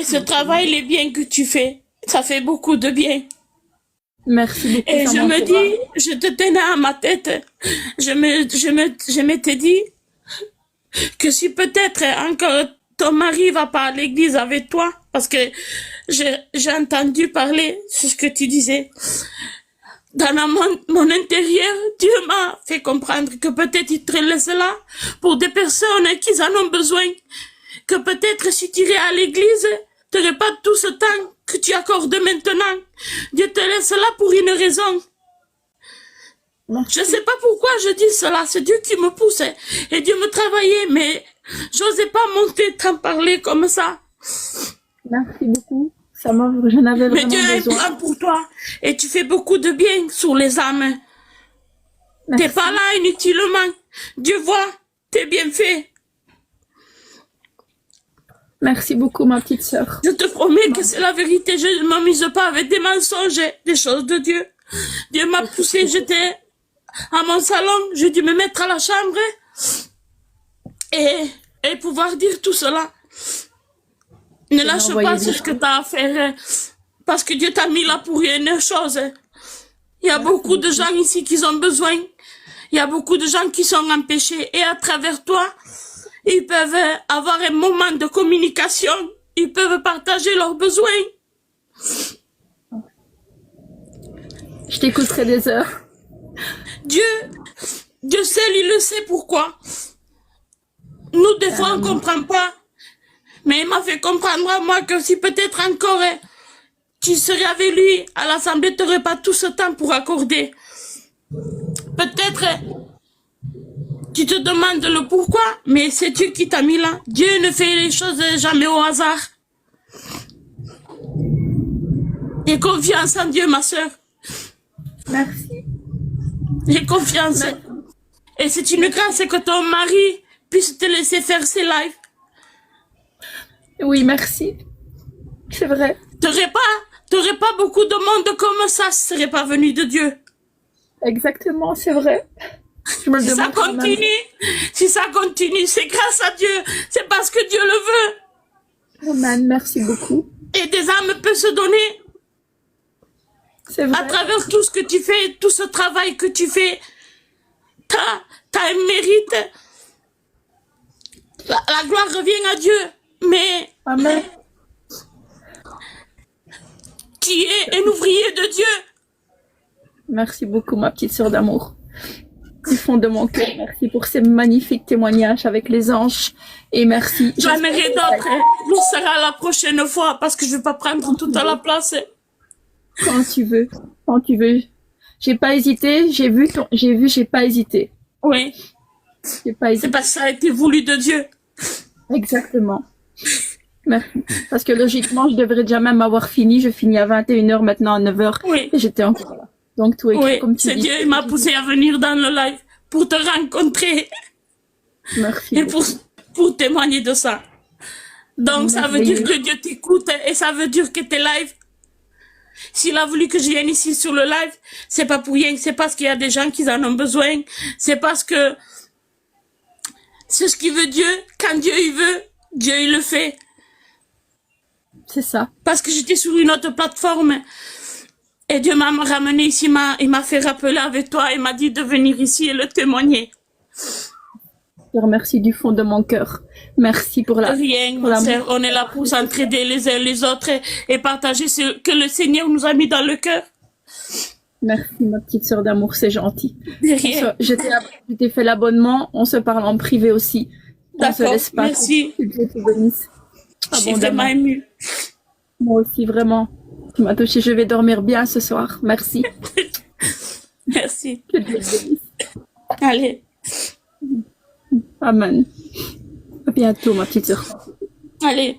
Et ce travail, les biens que tu fais, ça fait beaucoup de bien. Merci beaucoup, Et ça je me dis, m'encourage. je te tenais à ma tête, je m'étais dit que si peut-être encore ton mari va pas à l'église avec toi, parce que j'ai entendu parler, c'est ce que tu disais, dans mon intérieur, Dieu m'a fait comprendre que peut-être il te laisse là pour des personnes qui en ont besoin. Que peut-être si tu irais à l'église, tu n'aurais pas tout ce temps que tu accordes maintenant. Dieu te laisse là pour une raison. Je ne sais pas pourquoi je dis cela, c'est Dieu qui me poussait. Et Dieu me travaillait, mais j'osais pas monter t'en parler comme ça. Merci beaucoup. J'en avais Mais Dieu vraiment a un besoin. plan pour toi. Et tu fais beaucoup de bien sur les âmes. T'es Merci. pas là inutilement. Dieu voit tes bienfaits. Merci beaucoup, ma petite sœur. Je te promets que c'est la vérité. Je ne m'amuse pas avec des mensonges, des choses de Dieu. Dieu m'a poussé, j'étais à mon salon, j'ai dû me mettre à la chambre et pouvoir dire tout cela. Ne lâche pas sur ce que tu as à faire, parce que Dieu t'a mis là pour une chose. Il y a beaucoup de gens ici qui ont besoin. Il y a beaucoup de gens qui sont empêchés. Et à travers toi, ils peuvent avoir un moment de communication. Ils peuvent partager leurs besoins. Je t'écouterai des heures. Dieu seul, il le sait pourquoi. Nous, des fois, on ne comprend pas. Mais il m'a fait comprendre à moi que si peut-être encore tu serais avec lui à l'assemblée, tu n'aurais pas tout ce temps pour accorder. Peut-être tu te demandes le pourquoi, mais c'est Dieu qui t'a mis là. Dieu ne fait les choses jamais au hasard. Aie confiance en Dieu, ma soeur. Merci. Aie confiance. Merci. Et c'est une grâce que ton mari puisse te laisser faire ses lives. Oui, merci. C'est vrai. T'aurais pas beaucoup de monde comme ça si ce serait pas venu de Dieu. Exactement, c'est vrai. Je me le Si ça demande quand même. continue, c'est grâce à Dieu. C'est parce que Dieu le veut. Amen, merci beaucoup. Et des âmes peuvent se donner C'est vrai. à travers tout ce que tu fais, tout ce travail que tu fais. T'as un mérite. La gloire revient à Dieu. Mais Amen. tu es un ouvrier de Dieu. Merci beaucoup, ma petite sœur d'amour. Du fond de mon cœur, merci pour ces magnifiques témoignages avec les anges. Et merci. J'en aurai d'autres. Ce sera la prochaine fois parce que je ne vais pas prendre toute la place. Quand tu veux. Quand tu veux. J'ai pas hésité. J'ai pas hésité. Oui, J'ai pas hésité. c'est parce que ça a été voulu de Dieu. Exactement. Merci. Parce que logiquement, je devrais déjà même avoir fini. Je finis à 21h, maintenant à 9h. Oui. Et j'étais encore là. Donc, tout est Oui, comme tu c'est dis. Dieu qui m'a poussé à venir dans le live pour te rencontrer Merci. et pour témoigner de ça. Donc, ça veut dire que Dieu t'écoute et ça veut dire que tes lives, s'il a voulu que je vienne ici sur le live, c'est pas pour rien, c'est parce qu'il y a des gens qui en ont besoin, c'est parce que c'est ce qu'il veut Dieu. Quand Dieu il veut, Dieu il le fait. C'est ça. Parce que j'étais sur une autre plateforme et Dieu m'a ramené ici, il m'a fait rappeler avec toi et m'a dit de venir ici et le témoigner. Je te remercie du fond de mon cœur. Merci pour la... Rien, pour ma l'amour. sœur, on est là pour s'entraider les uns les autres et partager ce que le Seigneur nous a mis dans le cœur. Merci, ma petite sœur d'amour, c'est gentil. De rien. Je t'ai fait l'abonnement, on se parle en privé aussi. On se D'accord, laisse pas. merci. Que Dieu te bénisse. Je suis vraiment Abondamment. émue. Moi aussi, vraiment. Tu m'as touché, je vais dormir bien ce soir. Merci. Merci. Que Dieu te bénisse. Allez, Amen. À bientôt, ma petite sœur. allez.